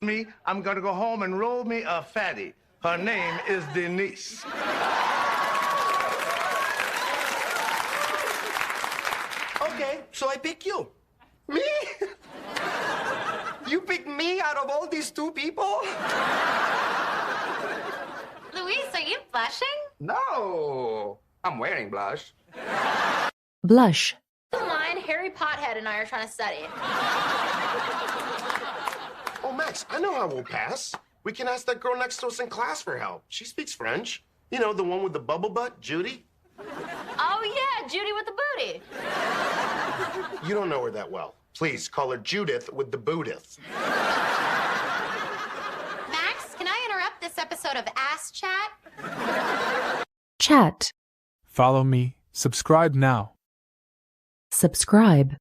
Me, I'm gonna go home and roll me a fatty. Her name is Denise. Okay, so I pick you. Me? You pick me out of all these two people? Luis, are you blushing? No. I'm wearing blush. Blush. Mine, Harry Pothead and I are trying to study. Oh, Max, I know how we'll pass. We can ask that girl next to us in class for help. She speaks French. You know, the one with the bubble butt, Judy. Oh, yeah, Judy with the booty. You don't know her that well. Please call her Judith with the bootith. Max, can I interrupt this episode of Ask Chat? Chat. Follow me. Subscribe now. Subscribe.